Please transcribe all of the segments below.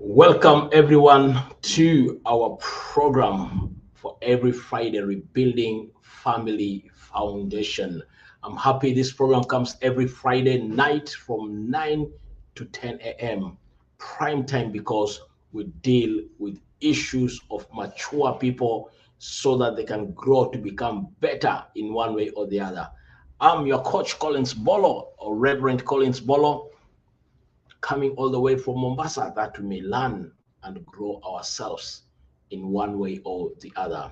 Welcome everyone to our program for every Friday, Rebuilding Family Foundation. I'm happy this program comes every Friday night from 9 to 10 a.m. prime time, because we deal with issues of mature people so that they can grow to become better in one way or the other. I'm your coach Collins Bolo, or Reverend Collins Bolo, coming all the way from Mombasa, that we may learn and grow ourselves in one way or the other.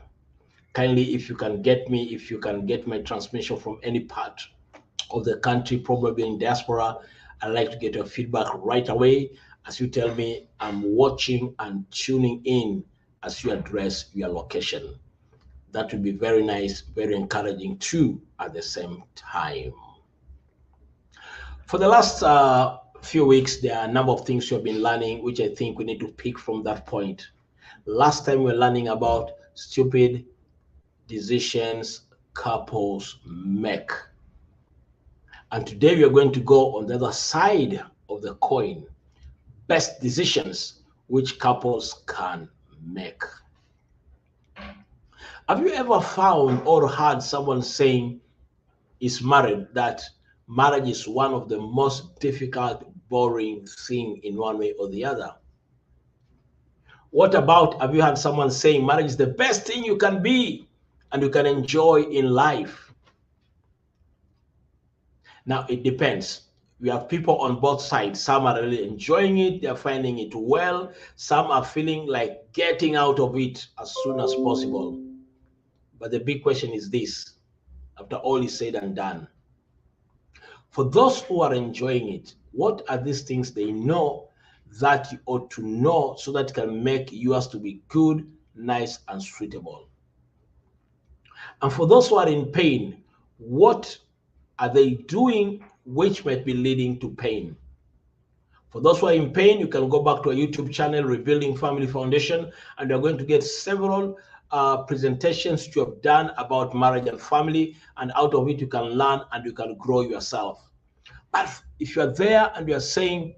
Kindly, if you can get me, if you can get my transmission from any part of the country, probably in diaspora, I'd like to get your feedback right away as you tell me I'm watching and tuning in as you address your location. That would be very nice, very encouraging too at the same time. For the last few weeks, there are a number of things you have been learning, which I think we need to pick from that point. Last time we were learning about stupid decisions couples make. And today we are going to go on the other side of the coin, best decisions which couples can make. Have you ever found or heard someone saying is married that marriage is one of the most difficult, boring thing in one way or the other? What about, have you had someone saying marriage is the best thing you can be and you can enjoy in life? Now, it depends. We have people on both sides. Some are really enjoying it, they're finding it well. Some are feeling like getting out of it as soon as possible. But the big question is this, after all is said and done, for those who are enjoying it, what are these things they know that you ought to know so that it can make yours to be good, nice, and suitable? And for those who are in pain, what are they doing which might be leading to pain? For those who are in pain, you can go back to our YouTube channel, Rebuilding Family Foundation, and you're going to get several presentations you have done about marriage and family, and out of it you can learn and you can grow yourself. But if you're there and you're saying,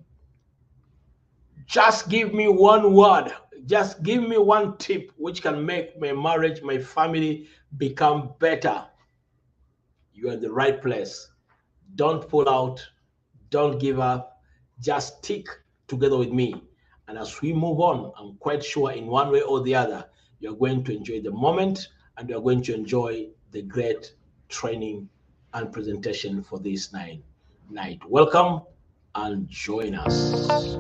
just give me one word, just give me one tip which can make my marriage, my family become better, you're in the right place. Don't pull out, don't give up, just stick together with me. And as we move on, I'm quite sure in one way or the other, you're going to enjoy the moment and you're going to enjoy the great training and presentation for this night. Welcome and join us.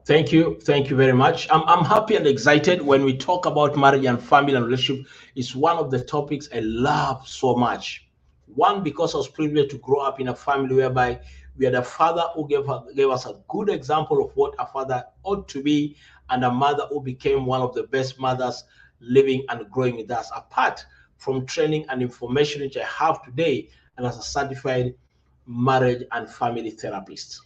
Thank you. Thank you very much. I'm happy and excited when we talk about marriage and family and relationship. It's one of the topics I love so much. One, because I was privileged to grow up in a family whereby we had a father who gave us a good example of what a father ought to be, and a mother who became one of the best mothers living and growing with us, apart from training and information which I have today, and as a certified marriage and family therapist.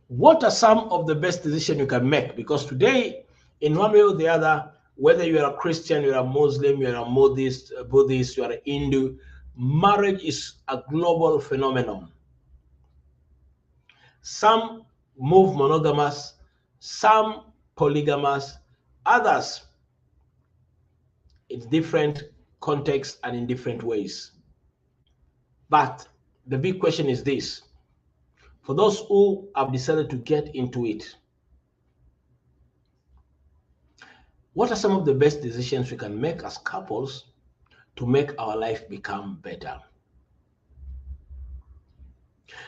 What are some of the best decisions you can make? Because today, in one way or the other, whether you're a Christian, you're a Muslim, you're a Buddhist, you're a Hindu, marriage is a global phenomenon. Some move monogamous, some polygamous, others in different contexts and in different ways. But the big question is this: for those who have decided to get into it, what are some of the best decisions we can make as couples to make our life become better.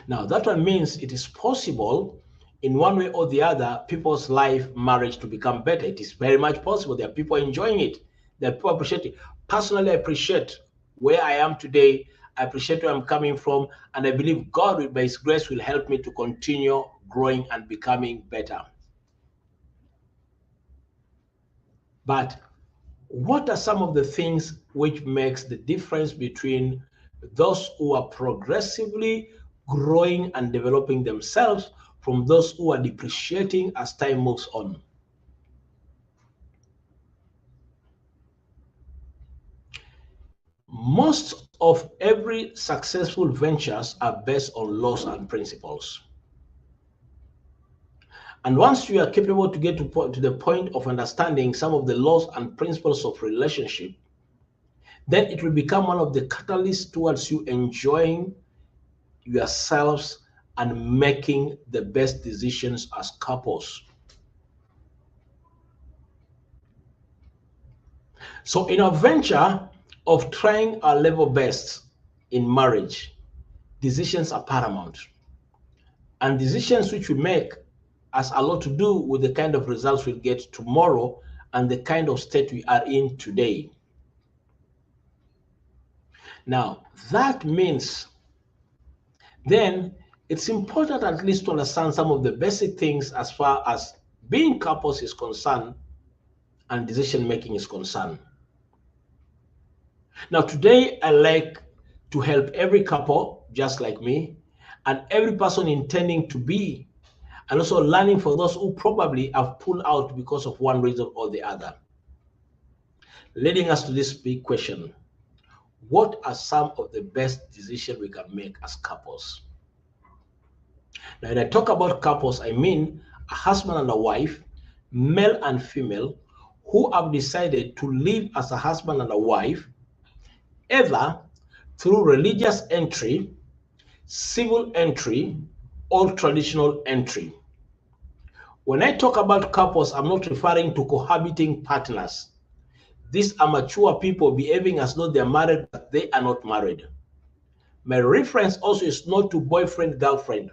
Now, that one means it is possible in one way or the other, people's life, marriage to become better. It is very much possible. There are people enjoying it. There are people appreciating it. Personally, I appreciate where I am today. I appreciate where I'm coming from. And I believe God, by His grace, will help me to continue growing and becoming better. But what are some of the things which makes the difference between those who are progressively growing and developing themselves from those who are depreciating as time moves on? Most of every successful ventures are based on laws and principles. And once you are capable to get to the point of understanding some of the laws and principles of relationship, then it will become one of the catalysts towards you enjoying yourselves and making the best decisions as couples. So in our venture of trying our level best in marriage, decisions are paramount. And decisions which we make has a lot to do with the kind of results we'll get tomorrow and the kind of state we are in today. Now, that means then it's important at least to understand some of the basic things as far as being couples is concerned and decision making is concerned. Now, today I like to help every couple just like me and every person intending to be, and also learning for those who probably have pulled out because of one reason or the other. Leading us to this big question: what are some of the best decisions we can make as couples? Now, when I talk about couples, I mean a husband and a wife, male and female, who have decided to live as a husband and a wife, either through religious entry, civil entry, or traditional entry. When I talk about couples, I'm not referring to cohabiting partners. These are mature people behaving as though they're married, but they are not married. My reference also is not to boyfriend-girlfriend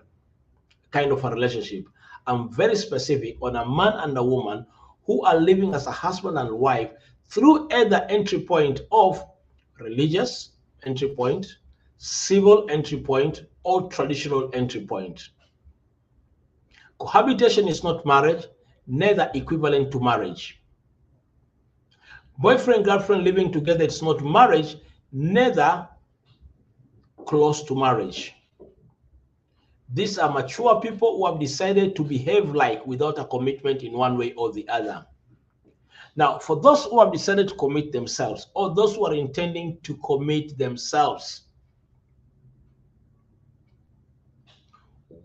kind of a relationship. I'm very specific on a man and a woman who are living as a husband and wife through either entry point of religious entry point, civil entry point, or traditional entry point. Cohabitation is not marriage, neither equivalent to marriage. Boyfriend, girlfriend living together, it's not marriage, neither close to marriage. These are mature people who have decided to behave like without a commitment in one way or the other. Now, for those who have decided to commit themselves, or those who are intending to commit themselves,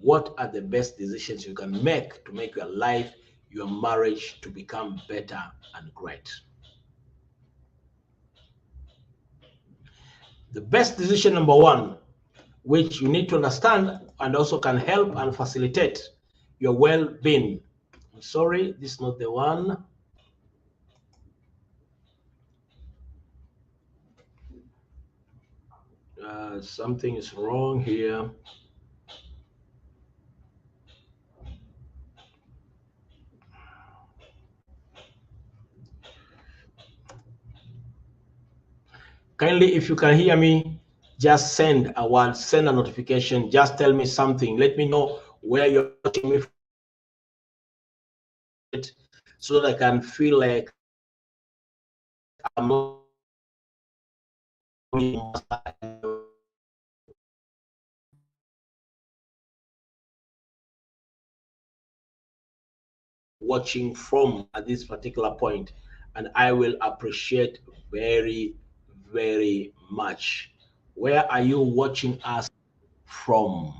what are the best decisions you can make to make your life, your marriage to become better and great? The best decision number one, which you need to understand and also can help and facilitate your well-being. I'm sorry, this is not the one. Something is wrong here. Kindly, if you can hear me, just send a word, send a notification, just tell me something. Let me know where you're watching me from, so that I can feel like I'm not watching from at this particular point, and I will appreciate very, very much. Where are you watching us from?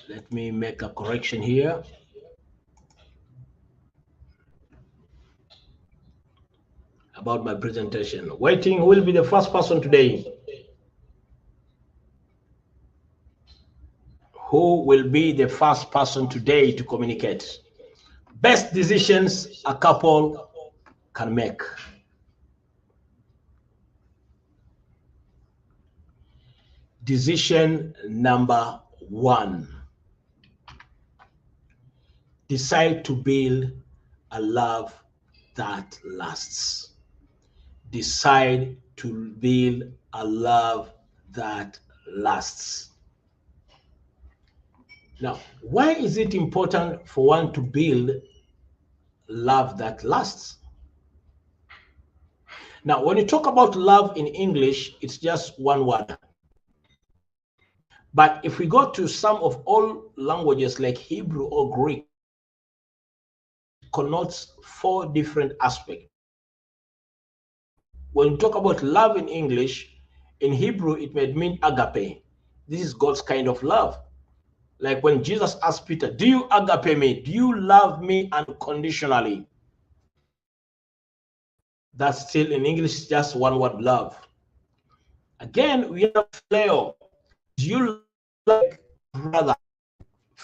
Let me make a correction here. About my presentation. Waiting, who will be the first person today? Who will be the first person today to communicate? Best decisions a couple can make. Decision number 1. Decide to build a love that lasts. Decide to build a love that lasts. Now, why is it important for one to build love that lasts? Now, when you talk about love in English, it's just one word. But if we go to some of all languages like Hebrew or Greek, it connotes 4 different aspects. When you talk about love in English, in Hebrew, it may mean agape. This is God's kind of love. Like when Jesus asked Peter, do you agape me? Do you love me unconditionally? That's still in English, just one word, love. Again, we have phileo. Do you love like brother,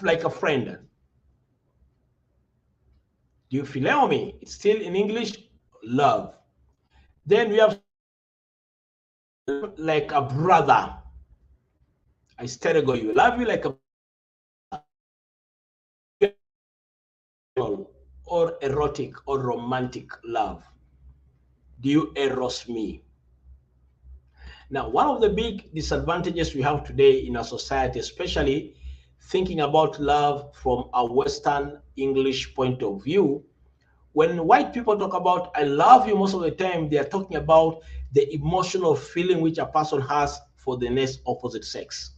like a friend? Do you phileo me? It's still in English, love. Then we have like a brother. I sterego you. Love you like a or erotic or romantic love. Do you eros me? Now, one of the big disadvantages we have today in our society, especially thinking about love from a Western English point of view, when white people talk about I love you, most of the time they are talking about the emotional feeling which a person has for the next opposite sex.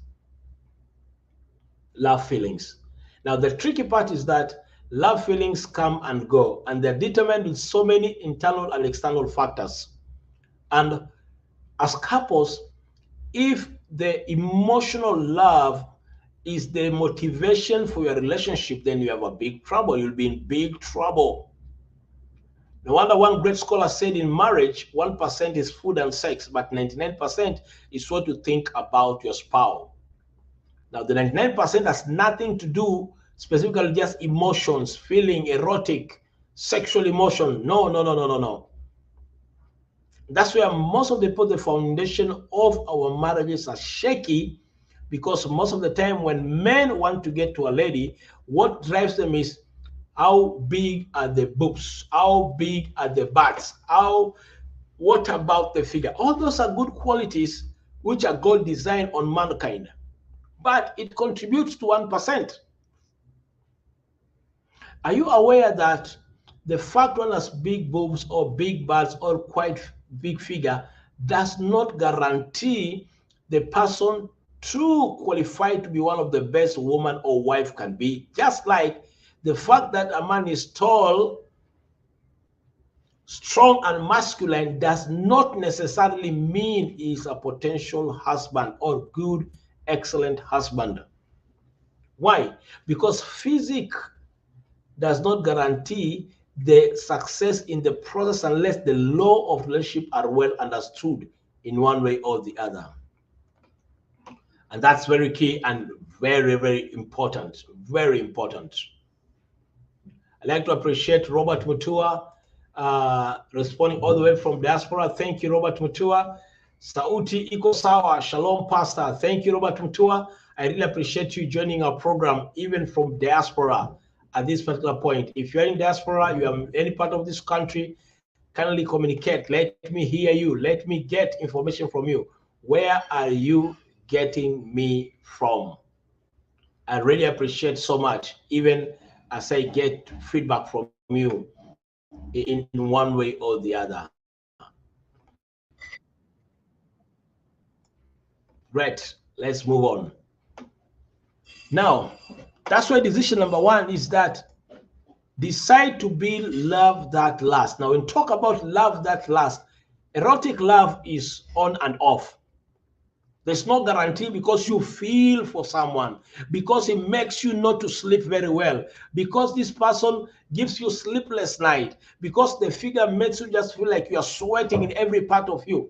Love feelings. Now, the tricky part is that love feelings come and go, and they're determined with so many internal and external factors. And as couples, if the emotional love is the motivation for your relationship, then you have a big trouble. You'll be in big trouble. No wonder one great scholar said in marriage, 1% is food and sex, but 99% is what you think about your spouse. Now, the 99% has nothing to do specifically just emotions, feeling, erotic, sexual emotion. No. That's where most of the foundation of our marriages are shaky, because most of the time when men want to get to a lady, what drives them is how big are the boobs, how big are the butts, what about the figure? All those are good qualities which are God designed on mankind, but it contributes to 1%. Are you aware that the fact one has big boobs or big butts or quite big figure does not guarantee the person true qualified to be one of the best woman or wife can be? Just like the fact that a man is tall, strong, and masculine does not necessarily mean he's a potential husband or good, excellent husband. Why? Because physique does not guarantee the success in the process unless the law of relationship are well understood in one way or the other. And that's very key and very, very important. Very important. I'd like to appreciate Robert Mutua responding all the way from diaspora. Thank you, Robert Mutua. Sauti iko sawa. Shalom, Pastor. Thank you, Robert Mutua. I really appreciate you joining our program, even from diaspora at this particular point. If you're in diaspora, you are in any part of this country, kindly communicate. Let me hear you. Let me get information from you. Where are you getting me from? I really appreciate so much, even as I get feedback from you in one way or the other. Great, let's move on. Now, that's why decision number 1 is that decide to build love that lasts. Now, when we talk about love that lasts, erotic love is on and off. There's no guarantee because you feel for someone, because it makes you not to sleep very well, because this person gives you sleepless night, because the figure makes you just feel like you are sweating in every part of you.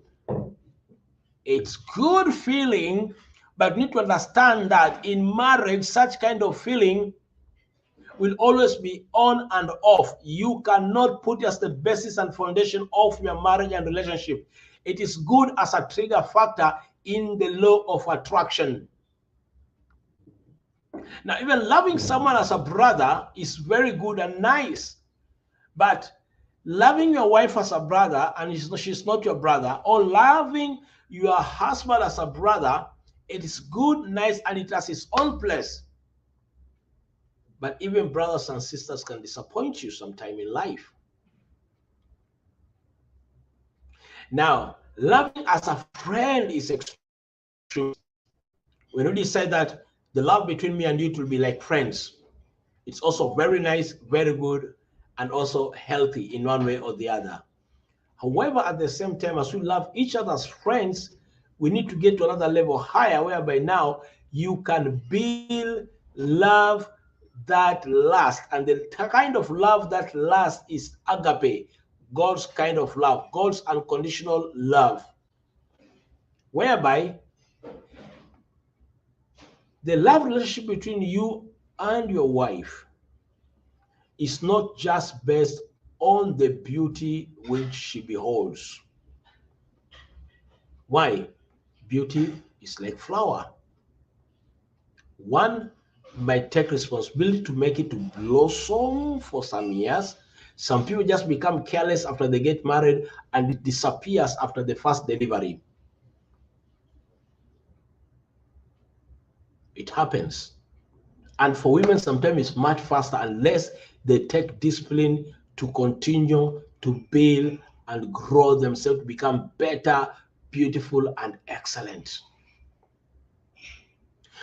It's good feeling, but you need to understand that in marriage, such kind of feeling will always be on and off. You cannot put as the basis and foundation of your marriage and relationship. It is good as a trigger factor in the law of attraction. Now, even loving someone as a brother is very good and nice, but loving your wife as a brother and she's not your brother, or loving your husband as a brother, it is good, nice, and it has its own place. But even brothers and sisters can disappoint you sometime in life. Now, loving as a friend is extreme. We already said that the love between me and you will be like friends. It's also very nice, very good, and also healthy in one way or the other. However, at the same time, as we love each other as friends, we need to get to another level higher, whereby now you can build love that lasts. And the kind of love that lasts is agape, God's kind of love, God's unconditional love, whereby the love relationship between you and your wife is not just based on the beauty which she beholds. Why? Beauty is like flower. One might take responsibility to make it to blossom for some years. Some people just become careless after they get married and it disappears after the first delivery. It happens. And for women, sometimes it's much faster unless they take discipline to continue to build and grow themselves to become better, beautiful, and excellent.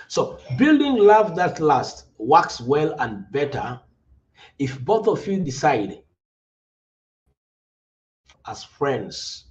So building love that lasts works well and better if both of you decide as friends,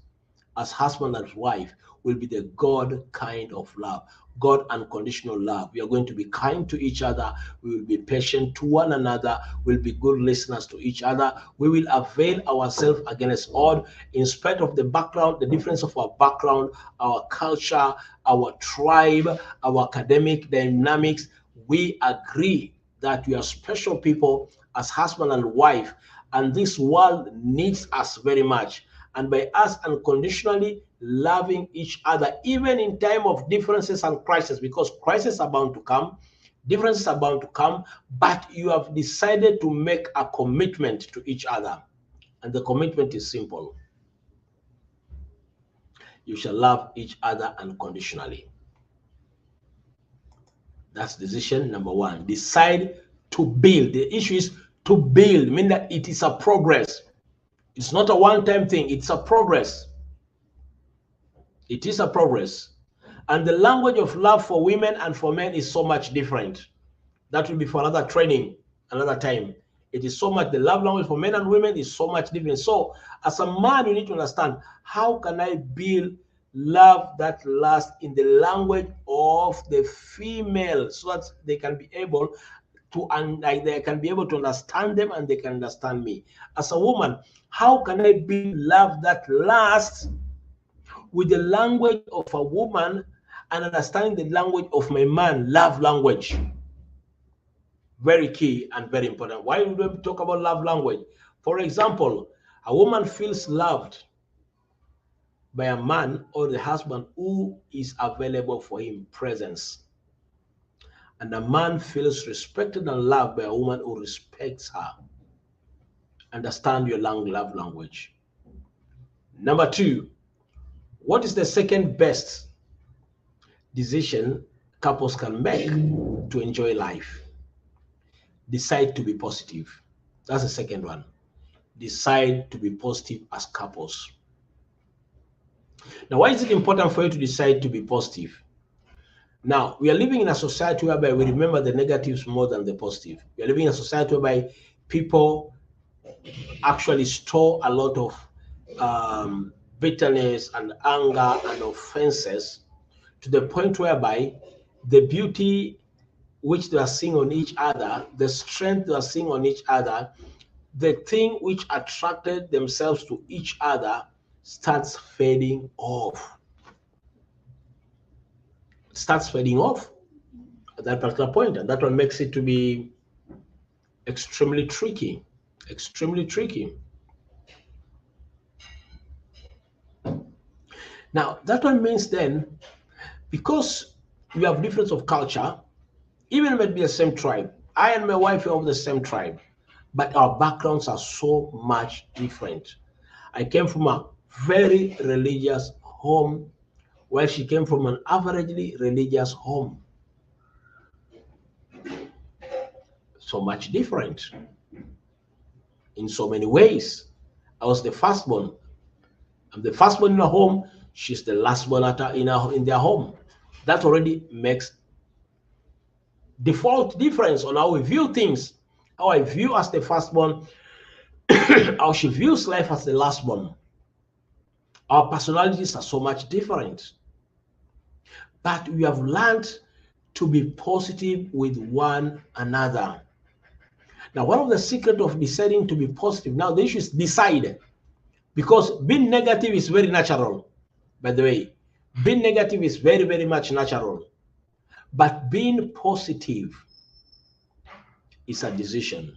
as husband and wife, will be the God kind of love, God unconditional love. We are going to be kind to each other. We will be patient to one another. We'll be good listeners to each other. We will avail ourselves against all, in spite of the background, the difference of our background, our culture, our tribe, our academic dynamics. We agree that we are special people as husband and wife, and this world needs us very much. And by us unconditionally loving each other, even in time of differences and crisis, because crises are bound to come, differences are bound to come, but you have decided to make a commitment to each other. And the commitment is simple. You shall love each other unconditionally. That's decision number one. Decide to build. The issue is to build, meaning that it is a progress. It's not a one-time thing. It's a progress. It is a progress. And the language of love for women and for men is so much different. That will be for another training, another time. It is so much, the love language for men and women is so much different. So as a man, you need to understand, how can I build love that lasts in the language of the female, so that they can be able to, and they can be able to understand them and they can understand me. As a woman, how can I build love that lasts with the language of a woman and understanding the language of my man, love language? Very key and very important. Why would we talk about love language? For example, a woman feels loved by a man or the husband who is available for him, presence. And a man feels respected and loved by a woman who respects her. Understand your love language. Number two, what is the second best decision couples can make to enjoy life? Decide to be positive. That's the second one. Decide to be positive as couples. Now, why is it important for you to decide to be positive? Now, we are living in a society whereby we remember the negatives more than the positive. We are living in a society whereby people actually store a lot of bitterness and anger and offenses, to the point whereby the beauty which they are seeing on each other, the strength they are seeing on each other, the thing which attracted themselves to each other starts fading off. Starts fading off at that particular point, and that one makes it to be extremely tricky. Extremely tricky. Now, that one means then Because we have difference of culture, even if it be the same tribe. I and my wife are of the same tribe, but our backgrounds are so much different. I came from a very religious home, while she came from an averagely religious home. So much different in so many ways. I was the firstborn. I'm the firstborn in a home. She's the lastborn in their home. That already makes default difference on how we view things. How I view as the firstborn, how she views life as the lastborn. Our personalities are so much different. But we have learned to be positive with one another. Now, one of the secrets of deciding to be positive, now the issue is decide. Because being negative is very natural, by the way. Being negative is very, very much natural. But being positive is a decision.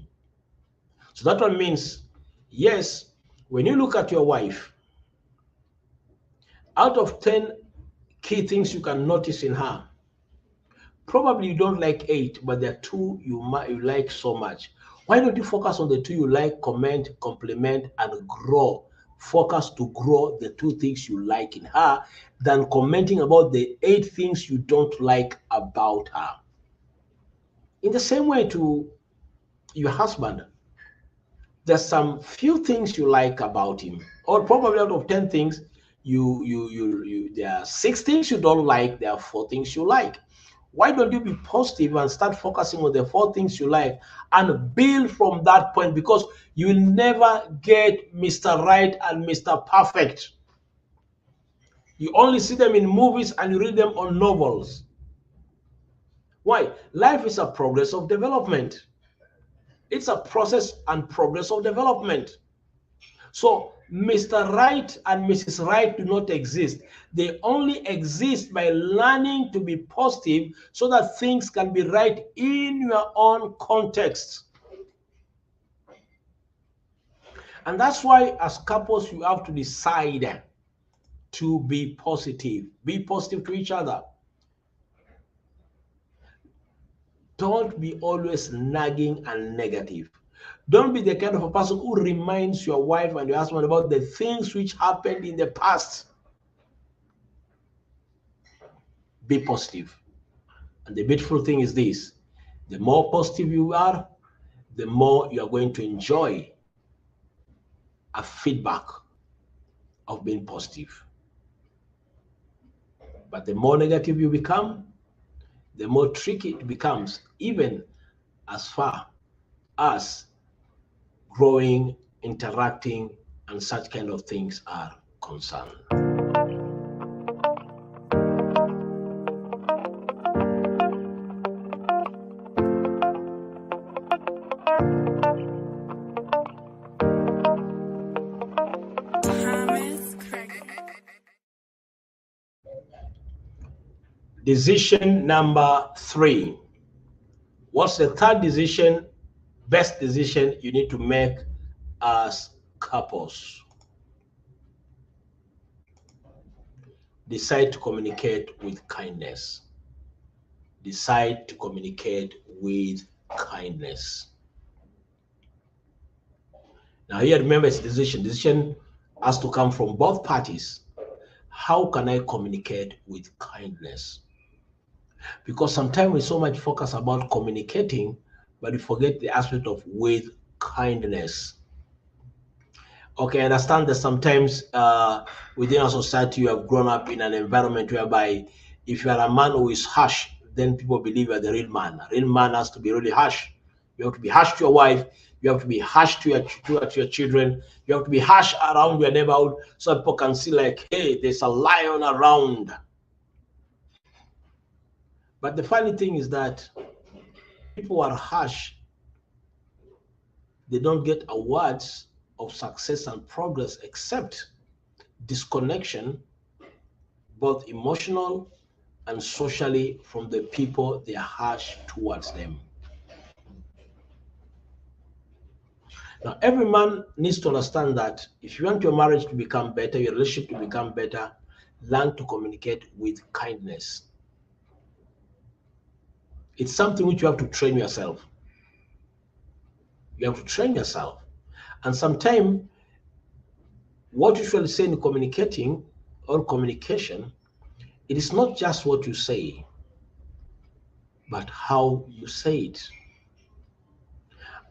So that one means, yes, when you look at your wife, out of 10 key things you can notice in her, probably you don't like 8, but there are 2 you like so much. Why don't you focus on the 2 you like, comment, compliment, and grow? Focus to grow the 2 things you like in her than commenting about the 8 things you don't like about her. In the same way to your husband, there's some few things you like about him, or probably out of 10 things, there are 6 things you don't like, there are 4 things you like. Why don't you be positive and start focusing on the 4 things you like and build from that point? Because you will never get Mr. Right and Mr. Perfect. You only see them in movies and you read them on novels. Why? Life is a progress of development. It's a process and progress of development. So Mr. Right and Mrs. Right do not exist. They only exist by learning to be positive so that things can be right in your own context. And that's why as couples, you have to decide to be positive. Be positive to each other. Don't be always nagging and negative. Don't be the kind of a person who reminds your wife and your husband about the things which happened in the past. Be positive. And the beautiful thing is this: the more positive you are, the more you are going to enjoy a feedback of being positive. But the more negative you become, the more tricky it becomes, even as far as growing, interacting, and such kind of things are concerned. Decision number 3. What's the third decision, best decision you need to make as couples? Decide to communicate with kindness. Decide to communicate with kindness. Now here, remember, it's decision. Decision has to come from both parties. How can I communicate with kindness? Because sometimes we so much focus about communicating, but we forget the aspect of with kindness. Okay, I understand that sometimes within our society, you have grown up in an environment whereby if you are a man who is harsh, then people believe you are the real man. A real man has to be really harsh. You have to be harsh to your wife. You have to be harsh to your children. You have to be harsh around your neighborhood so people can see like, hey, there's a lion around. But the funny thing is that people are harsh. They don't get awards of success and progress except disconnection, both emotional and socially, from the people they are harsh towards them. Now, every man needs to understand that if you want your marriage to become better, your relationship to become better, learn to communicate with kindness. It's something which you have to train yourself. You have to train yourself. And sometimes what you should say in communicating or communication, it is not just what you say, but how you say it.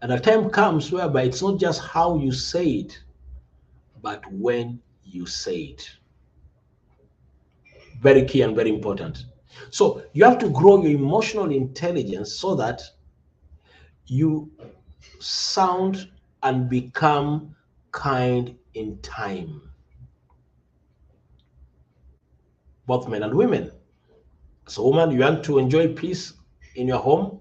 And a time comes whereby it's not just how you say it, but when you say it. Very key and very important. So you have to grow your emotional intelligence so that you sound and become kind in time. Both men and women. As a woman, you want to enjoy peace in your home.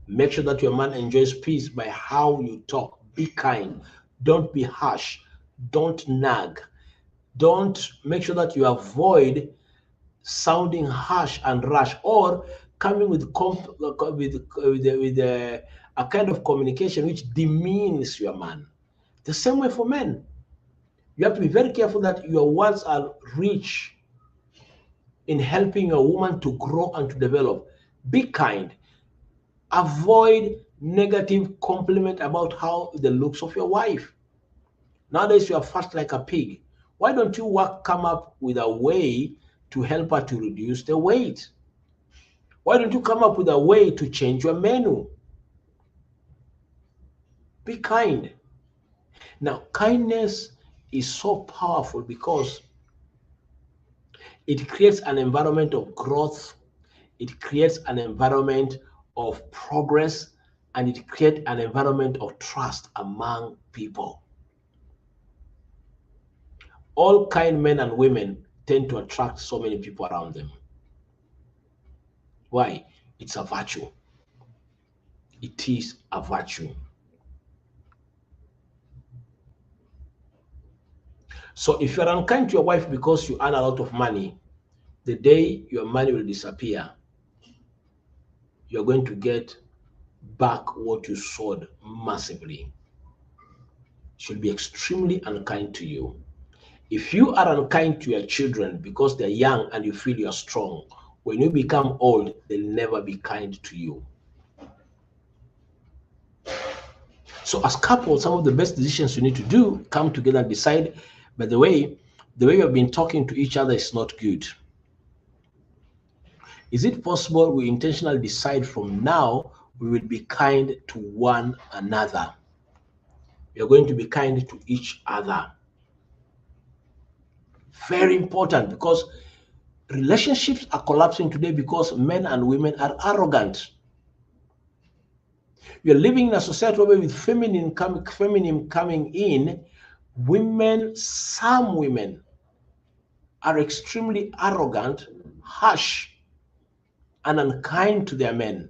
Make sure that your man enjoys peace by how you talk. Be kind. Don't be harsh. Don't nag. Don't make sure that you avoid sounding harsh and rash or coming with a kind of communication which demeans your man. The same way for men. You have to be very careful that your words are rich in helping a woman to grow and to develop. Be kind. Avoid negative compliment about how the looks of your wife. Nowadays you are fat like a pig. Why don't you come up with a way to help her to reduce the weight? Why don't you come up with a way to change your menu? Be kind. Now, kindness is so powerful because it creates an environment of growth, it creates an environment of progress, and it creates an environment of trust among people. All kind men and women tend to attract so many people around them. Why? It's a virtue. It is a virtue. So if you're unkind to your wife because you earn a lot of money, the day your money will disappear, you're going to get back what you sowed massively. She'll be extremely unkind to you. If you are unkind to your children because they're young and you feel you're strong, when you become old, they'll never be kind to you. So as couples, some of the best decisions you need to do, come together and decide, by the way you have been talking to each other is not good. Is it possible we intentionally decide from now we will be kind to one another? We are going to be kind to each other. Very important, because relationships are collapsing today because men and women are arrogant. We are living in a society where with feminine coming in, some women are extremely arrogant, harsh, and unkind to their men,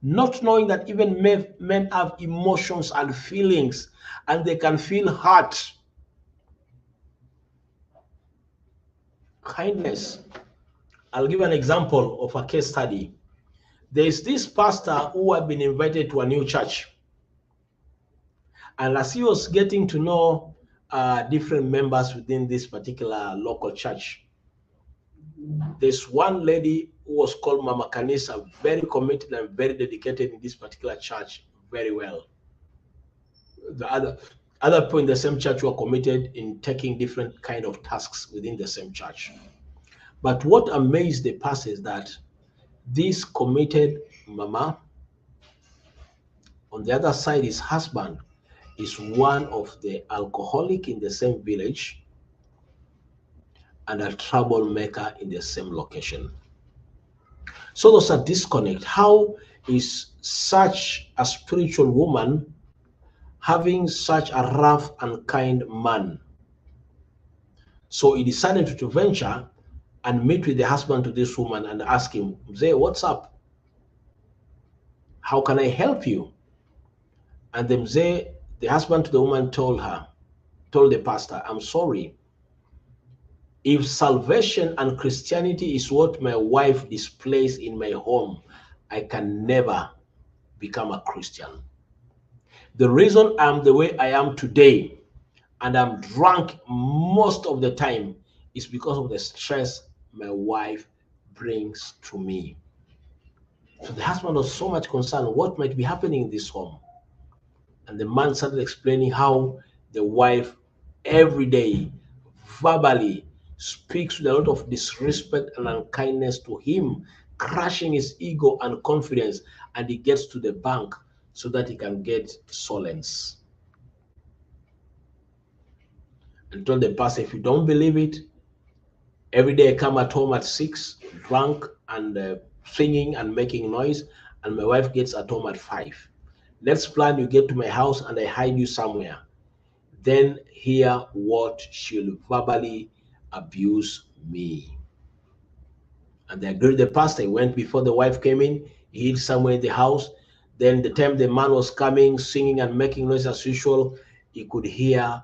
not knowing that even men have emotions and feelings and they can feel hurt. Kindness. I'll give an example of a case study. There's this pastor who had been invited to a new church. And as he was getting to know different members within this particular local church, there's one lady who was called Mama Kanisa, very committed and very dedicated in this particular church, very well. The other people in the same church were committed in taking different kind of tasks within the same church. But what amazed the pastor is that this committed mama, on the other side, his husband is one of the alcoholic in the same village and a troublemaker in the same location. So there's a disconnect. How is such a spiritual woman having such a rough and kind man? So he decided to venture and meet with the husband to this woman and ask him, Mzee, what's up? How can I help you? And the Mzee, the husband to the woman, told the pastor, I'm sorry. If salvation and Christianity is what my wife displays in my home, I can never become a Christian. The reason I'm the way I am today and I'm drunk most of the time is because of the stress my wife brings to me. So the husband was so much concerned what might be happening in this home. And the man started explaining how the wife every day verbally speaks with a lot of disrespect and unkindness to him, crushing his ego and confidence, and he gets to the bank so that he can get solace. And told the pastor, if you don't believe it, every day I come at home at 6, drunk and singing and making noise, and my wife gets at home at 5. Let's plan you get to my house and I hide you somewhere. Then hear what she'll verbally abuse me. And they agreed. The pastor he went before the wife came in, he hid somewhere in the house. Then the time the man was coming, singing and making noise as usual, he could hear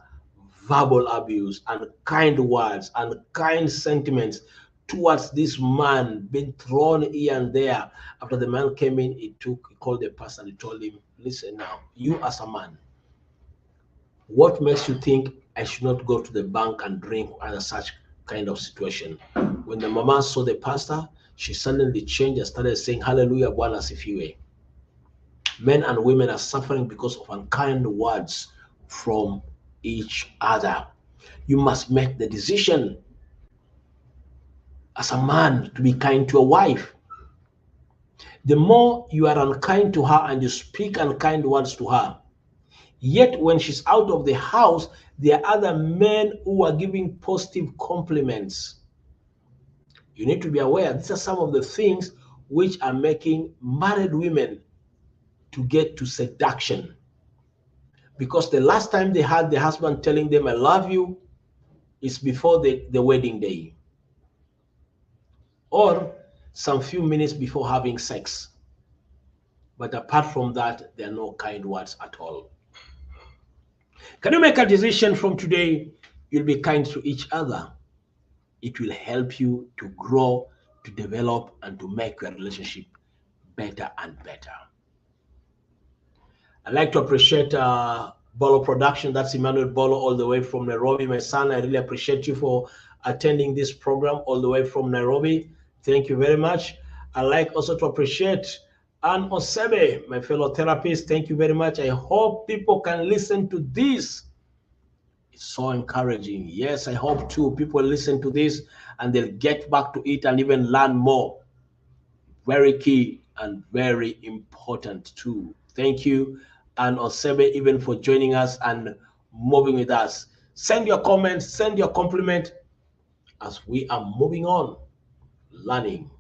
verbal abuse and kind words and kind sentiments towards this man being thrown here and there. After the man came in, he called the pastor and he told him, listen now, you as a man, what makes you think I should not go to the bank and drink under such kind of situation? When the mama saw the pastor, she suddenly changed and started saying, Hallelujah, Bwana asifiwe. Men and women are suffering because of unkind words from each other. You must make the decision as a man to be kind to a wife. The more you are unkind to her and you speak unkind words to her, yet when she's out of the house, there are other men who are giving positive compliments. You need to be aware these are some of the things which are making married women to get to seduction. Because the last time they had the husband telling them, I love you, is before the wedding day. Or some few minutes before having sex. But apart from that, there are no kind words at all. Can you make a decision from today? You'll be kind to each other. It will help you to grow, to develop, and to make your relationship better and better. I'd like to appreciate Bolo Production. That's Emmanuel Bolo all the way from Nairobi. My son, I really appreciate you for attending this program all the way from Nairobi. Thank you very much. I'd like also to appreciate Ann Osebe, my fellow therapist. Thank you very much. I hope people can listen to this. It's so encouraging. Yes, I hope too people listen to this and they'll get back to it and even learn more. Very key and very important too. Thank you, Ann Osebe, even for joining us and moving with us. Send your comments, send your compliment as we are moving on, learning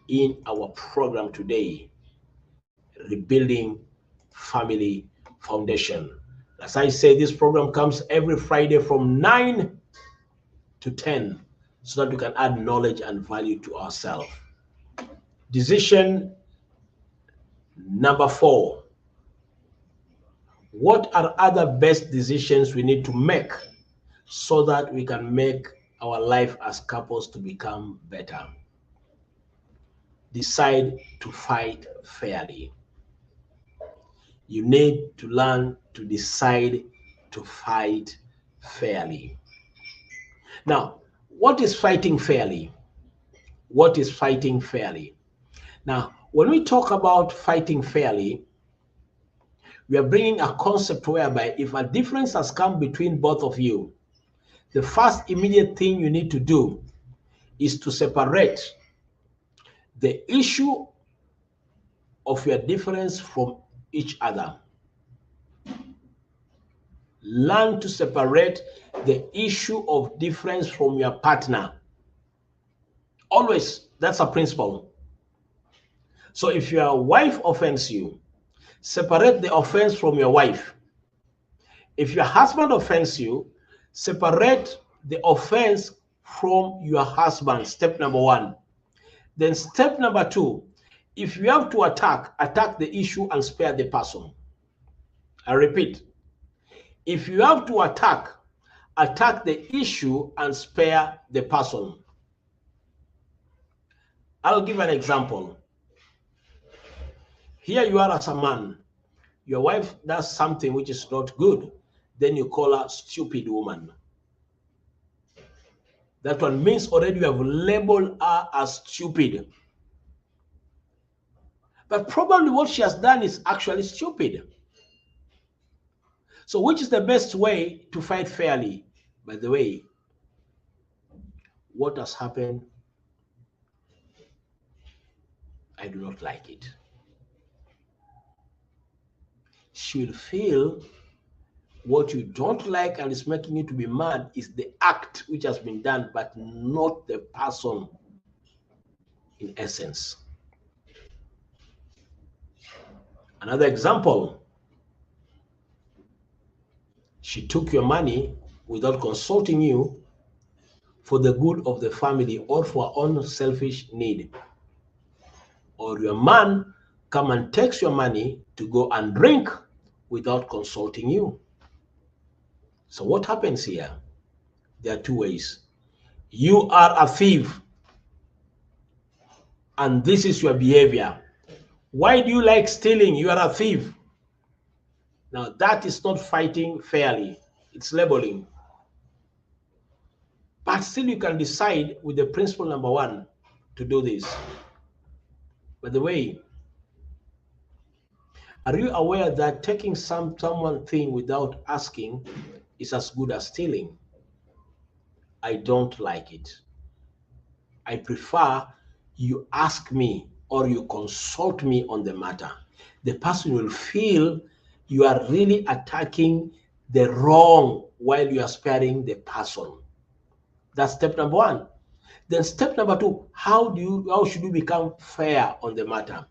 in our program today, Rebuilding Family Foundation. As I say, this program comes every Friday from 9 to 10 so that we can add knowledge and value to ourselves. Decision number 4. What are other best decisions we need to make so that we can make our life as couples to become better? Decide to fight fairly. You need to learn to decide to fight fairly. Now, what is fighting fairly? What is fighting fairly? Now, when we talk about fighting fairly, we are bringing a concept whereby if a difference has come between both of you, the first immediate thing you need to do is to separate the issue of your difference from each other. Learn to separate the issue of difference from your partner. Always, that's a principle. So if your wife offends you, separate the offense from your wife. If your husband offends you, separate the offense from your husband. Step number 1. Then step number 2, if you have to attack the issue and spare the person. I repeat, if you have to attack the issue and spare the person. I'll give an example. Here you are as a man. Your wife does something which is not good. Then you call her stupid woman. That one means already you have labeled her as stupid. But probably what she has done is actually stupid. So which is the best way to fight fairly? By the way, what has happened, I do not like it. She will feel what you don't like and is making you to be mad is the act which has been done, but not the person in essence. Another example, she took your money without consulting you for the good of the family or for her own selfish need. Or your man come and takes your money to go and drink without consulting you. So what happens here? There are two ways. You are a thief, and this is your behavior. Why do you like stealing? You are a thief. Now that is not fighting fairly. It's labeling. But still you can decide with the principle number one to do this. By the way, are you aware that taking someone thing without asking is as good as stealing? I don't like it. I prefer you ask me or you consult me on the matter. The person will feel you are really attacking the wrong while you are sparing the person. That's step number one. Then step number two, how should you become fair on the matter?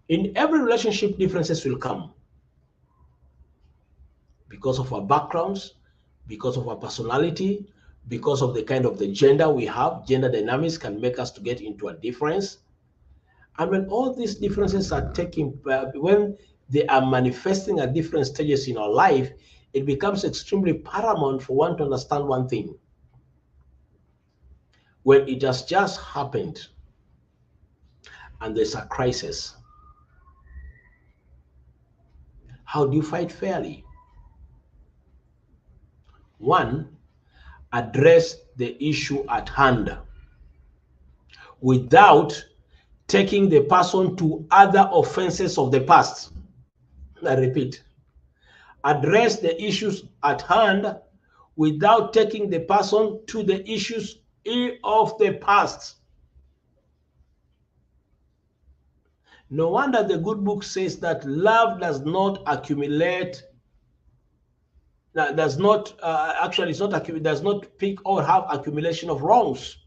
In every relationship, differences will come because of our backgrounds, because of our personality, because of the kind of the gender we have. Gender dynamics can make us to get into a difference. And when all these differences are when they are manifesting at different stages in our life, it becomes extremely paramount for one to understand one thing. When it has just happened and there's a crisis, how do you fight fairly? One, address the issue at hand without taking the person to other offenses of the past. I repeat, address the issues at hand without taking the person to the issues of the past. No wonder the good book says that love does not accumulate, does not pick or have accumulation of wrongs.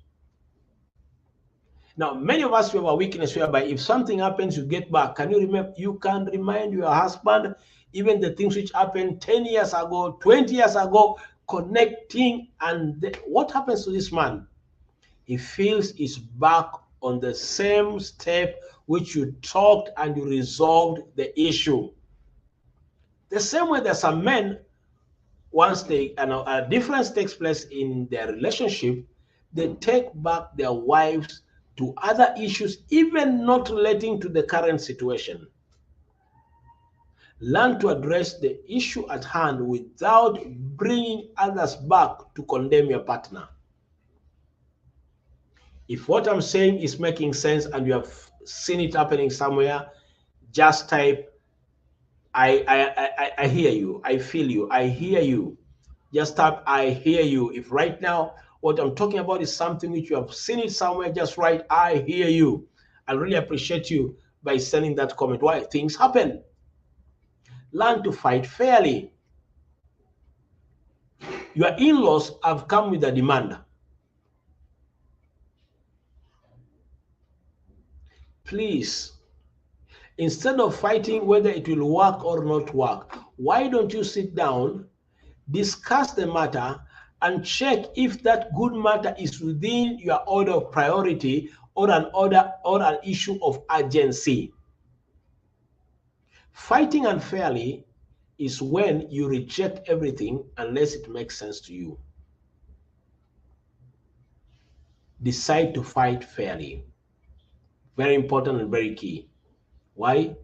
Now, many of us have a weakness whereby if something happens, you get back. Can you remember? You can remind your husband even the things which happened 10 years ago, 20 years ago, connecting. And what happens to this man? He feels he's back on the same step which you talked and you resolved the issue. The same way there's some men, once a difference takes place in their relationship, they take back their wives to other issues, even not relating to the current situation. Learn to address the issue at hand without bringing others back to condemn your partner. If what I'm saying is making sense and you have seen it happening somewhere, just type, I hear you, I feel you, I hear you. Just type, I hear you. If right now what I'm talking about is something which you have seen it somewhere, just write, I hear you. I really appreciate you by sending that comment. Why? Things happen. Learn to fight fairly. Your in-laws have come with a demand. Please, instead of fighting whether it will work or not work, why don't you sit down, discuss the matter, and check if that good matter is within your order of priority or an issue of urgency. Fighting unfairly is when you reject everything unless it makes sense to you. Decide to fight fairly. Very important and very key. Why?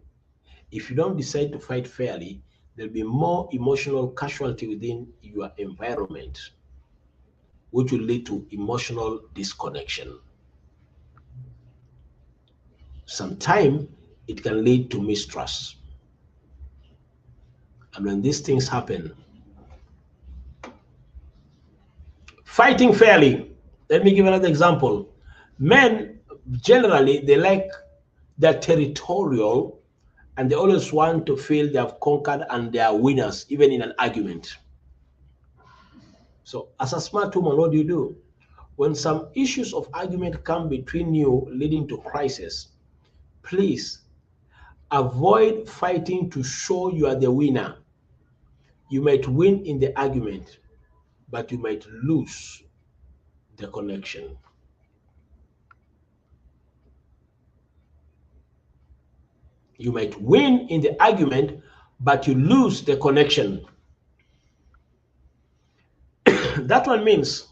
If you don't decide to fight fairly, there'll be more emotional casualty within your environment. which will lead to emotional disconnection. Sometimes it can lead to mistrust. And when these things happen, fighting fairly. Let me give another example. Men generally they like they're territorial and they always want to feel they have conquered and they are winners, even in an argument. So, as a smart woman, what do? When some issues of argument come between you, leading to crisis, please avoid fighting to show you are the winner. You might win in the argument, but you might lose the connection. You might win in the argument, but you lose the connection. That one means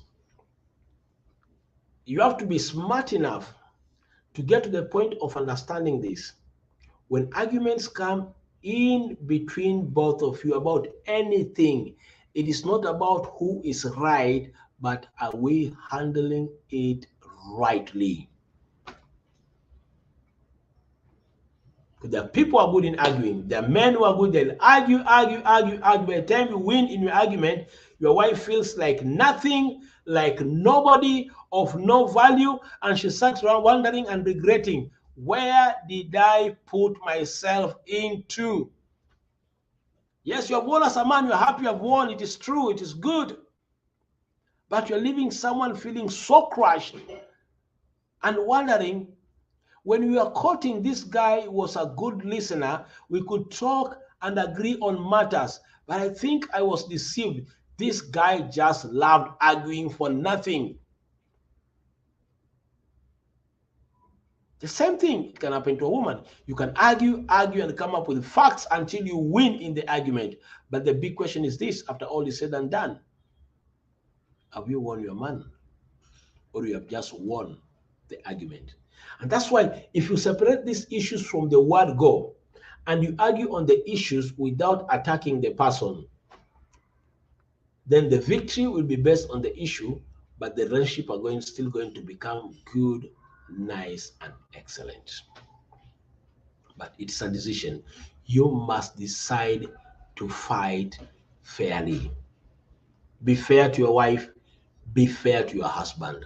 you have to be smart enough to get to the point of understanding this. When arguments come in between both of you about anything, it is not about who is right, but are we handling it rightly? There are people who are good in arguing. There are men who are good. They'll argue. By the time you win in your argument, your wife feels like nothing, like nobody, of no value, and she sat around wondering and regretting, where did I put myself into? Yes, you have won as a man. You're happy you have won. It is true. It is good. But you're leaving someone feeling so crushed and wondering, when we were courting, this guy was a good listener. We could talk and agree on matters. But I think I was deceived. This guy just loved arguing for nothing. The same thing can happen to a woman. You can argue, and come up with facts until you win in the argument. But the big question is this, after all is said and done, have you won your man? Or you have just won the argument? And that's why if you separate these issues from the word go, and you argue on the issues without attacking the person, then the victory will be based on the issue, but the relationship are still going to become good, nice, and excellent. But it's a decision. You must decide to fight fairly. Be fair to your wife. Be fair to your husband.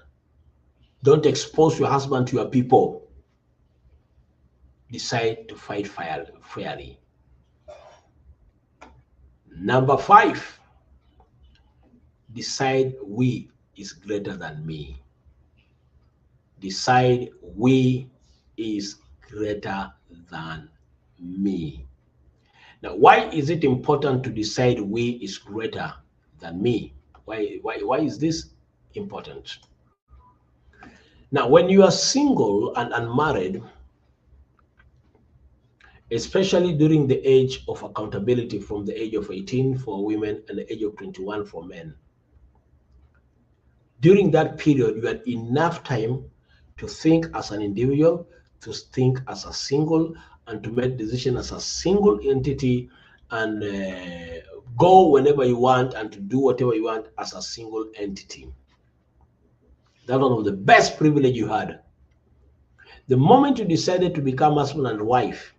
Don't expose your husband to your people. Decide to fight fairly. Number 5, decide we is greater than me. Decide we is greater than me. Now, why is it important to decide we is greater than me? Why is this important? Now, when you are single and unmarried, especially during the age of accountability from the age of 18 for women and the age of 21 for men, during that period, you had enough time to think as an individual, to think as a single, and to make decisions as a single entity, and go whenever you want and to do whatever you want as a single entity. That's one of the best privilege you had. The moment you decided to become husband and wife,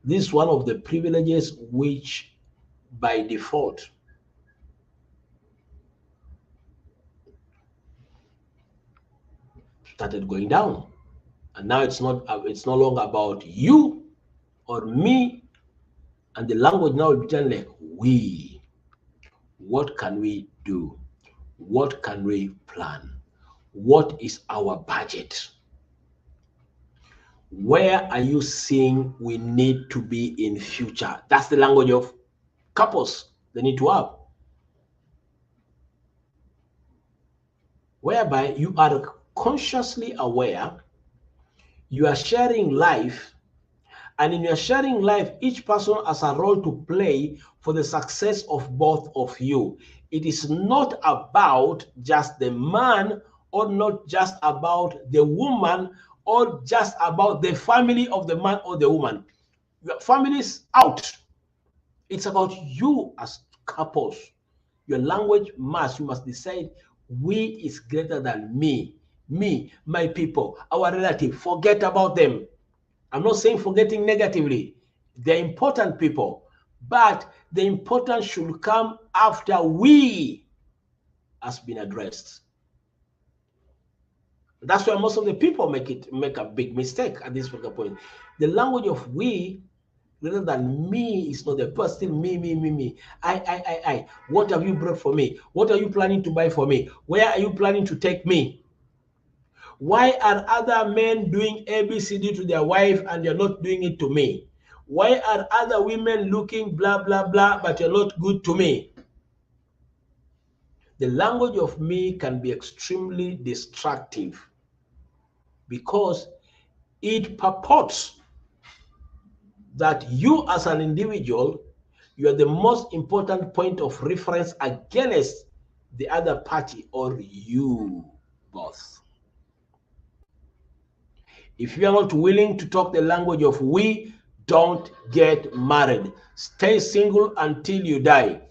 this is one of the privileges which by default started going down. And now it's no longer about you or me, and the language now will be like we. What can we do? What can we plan? What is our budget? Where are you seeing we need to be in future? That's the language of couples they need to have. Whereby you are consciously aware, you are sharing life, and in your sharing life, each person has a role to play for the success of both of you. It is not about just the man, or not just about the woman, or just about the family of the man or the woman. Your family is out. It's about you as couples. Your language you must decide We is greater than me, my people, our relative. Forget about them. I'm not saying forgetting negatively. They're important people, but the importance should come after we has been addressed. That's why most of the people make a big mistake at this particular point. The language of we rather than me is not the first thing. Me. I. What have you brought for me? What are you planning to buy for me? Where are you planning to take me? Why are other men doing ABCD to their wife and you're not doing it to me? Why are other women looking blah, blah, blah, but you're not good to me? The language of me can be extremely destructive because it purports that you as an individual, you are the most important point of reference against the other party or you both. If you are not willing to talk the language of we, don't get married. Stay single until you die.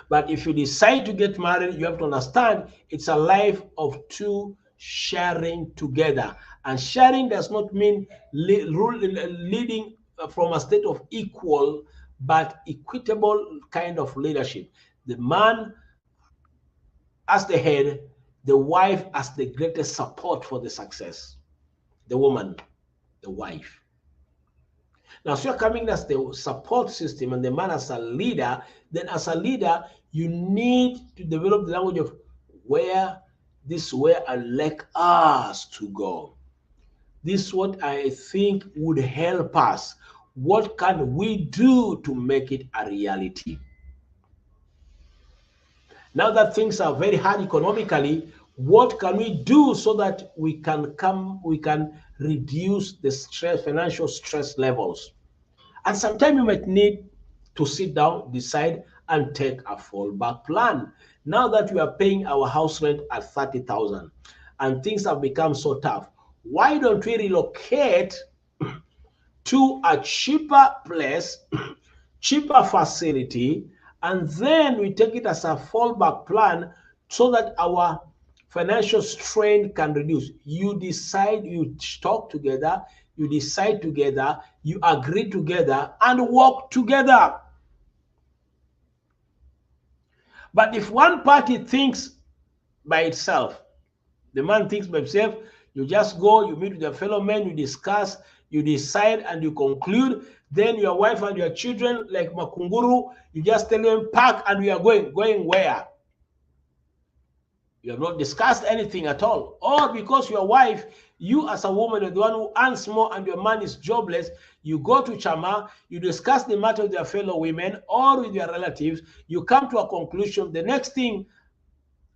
But if you decide to get married, you have to understand it's a life of two sharing together. And sharing does not mean leading from a state of equal, but equitable kind of leadership. The man as the head, the wife as the greatest support for the success. The woman, the wife. Now, so you're coming as the support system and the man as a leader, then as a leader, you need to develop the language of where this where I like us to go. This is what I think would help us. What can we do to make it a reality? Now that things are very hard economically, what can we do so that we can reduce the stress, financial stress levels? And sometimes you might need to sit down, decide, and take a fallback plan. Now that we are paying our house rent at 30,000 and things have become so tough, why don't we relocate to a cheaper place, cheaper facility, and then we take it as a fallback plan so that our financial strain can reduce. You decide, you talk together, you decide together, you agree together, and work together. But if one party thinks by itself, the man thinks by himself, you just go, you meet with your fellow men, you discuss, you decide, and you conclude. Then your wife and your children, like Makunguru, you just tell them, pack, and we are going. Going where? You have not discussed anything at all. Or because your wife, you as a woman, are the one who earns more and your man is jobless, you go to Chama, you discuss the matter with your fellow women or with your relatives, you come to a conclusion. The next thing,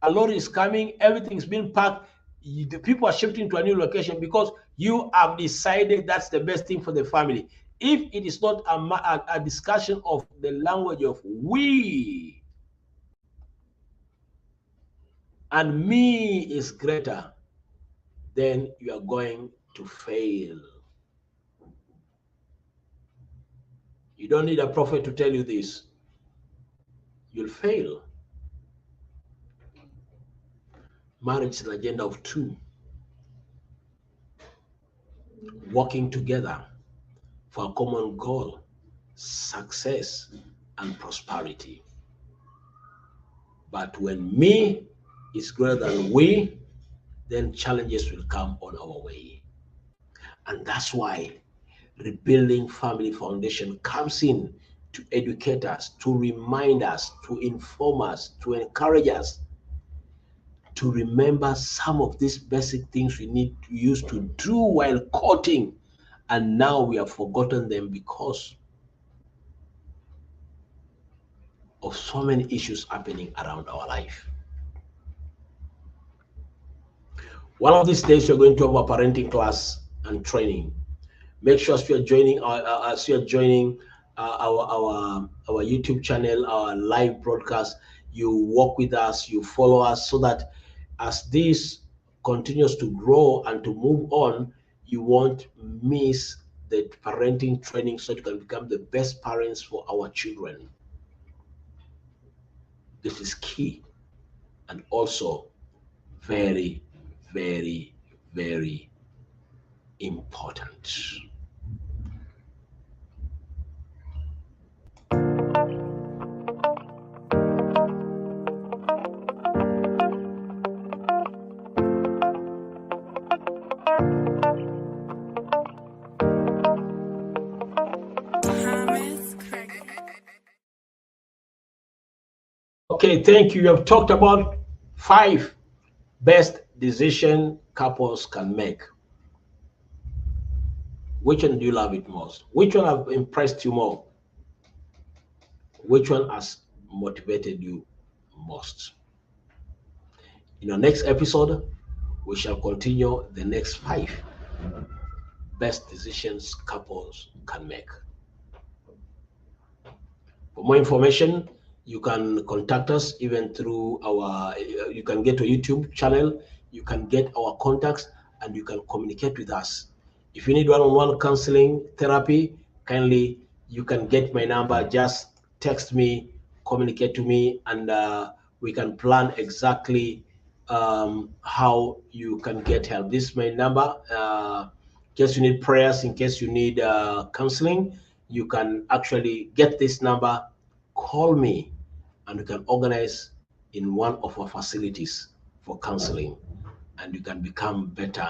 a lorry is coming, everything's been packed, the people are shifting to a new location because you have decided that's the best thing for the family. If it is not a discussion of the language of we, and me is greater, then you are going to fail. You don't need a prophet to tell you this. You'll fail. Marriage is an agenda of two, working together for a common goal, success and prosperity. But when me is greater than we, then challenges will come on our way. And that's why rebuilding family foundation comes in to educate us, to remind us, to inform us, to encourage us to remember some of these basic things we need to use to do while courting. And now we have forgotten them because of so many issues happening around our life. One of these days, we're going to have a parenting class and training. Make sure as you're joining our YouTube channel, our live broadcast, you work with us, you follow us, so that as this continues to grow and to move on, you won't miss the parenting training so you can become the best parents for our children. This is key. and also very, very, very important. Okay, thank you. You have talked about 5 best decision couples can make. Which one do you love it most? Which one have impressed you more? Which one has motivated you most? In our next episode, we shall continue the next 5 best decisions couples can make. For more information, you can contact us even through you can get a YouTube channel, you can get our contacts, and you can communicate with us. If you need one-on-one counseling therapy, kindly, you can get my number. Just text me, communicate to me, and we can plan exactly how you can get help. This is my number. In case you need prayers, in case you need counseling, you can actually get this number, call me, and you can organize in one of our facilities for counseling, and you can become better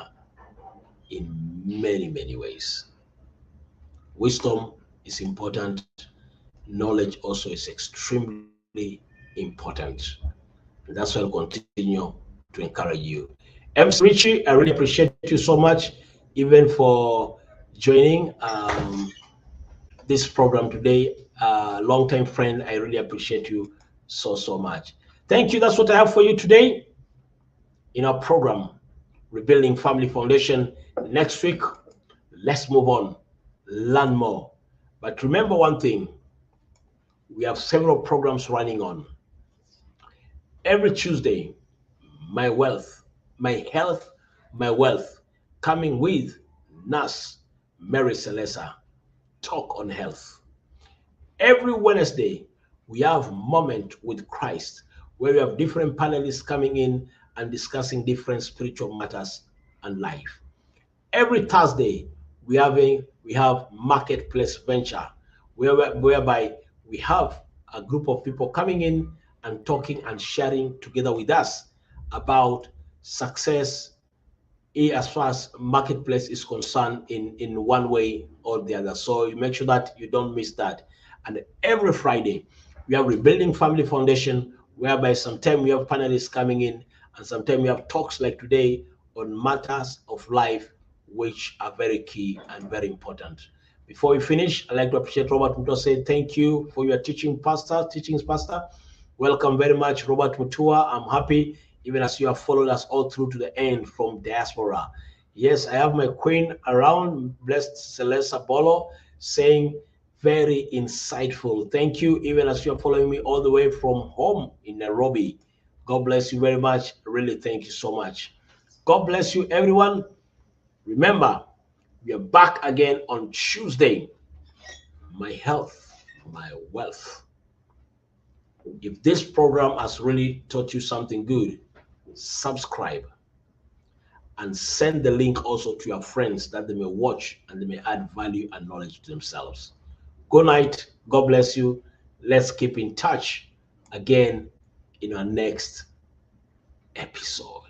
in many, many ways. Wisdom is important. Knowledge also is extremely important. And that's why I'll continue to encourage you. MC Richie, I really appreciate you so much, even for joining this program today. Long-time friend, I really appreciate you so much. Thank you. That's what I have for you today in our program, Rebuilding Family Foundation. Next week, let's move on, learn more. But remember one thing, we have several programs running on. Every Tuesday, My Wealth, My Health, My Wealth, coming with Nurse Mary Celesa, Talk on Health. Every Wednesday, we have Moment with Christ, where we have different panelists coming in and discussing different spiritual matters and life. Every Thursday, we have Marketplace Venture, whereby we have a group of people coming in and talking and sharing together with us about success as far as marketplace is concerned in one way or the other. So you make sure that you don't miss that. And every Friday, we are Rebuilding Family Foundation, whereby sometimes we have panelists coming in and sometimes we have talks like today on matters of life, which are very key and very important. Before we finish, I'd like to appreciate Robert Mutua, say thank you for your teachings, Pastor. Welcome very much, Robert Mutua. I'm happy even as you have followed us all through to the end from diaspora. Yes, I have my queen around, Blessed Celesa Bolo, saying very insightful. Thank you, even as you're following me all the way from home in Nairobi. God bless you very much. Really, thank you so much. God bless you, everyone. Remember, we are back again on Tuesday. My health, my wealth. If this program has really taught you something good, subscribe and send the link also to your friends that they may watch and they may add value and knowledge to themselves. Good night. God bless you. Let's keep in touch again in our next episode.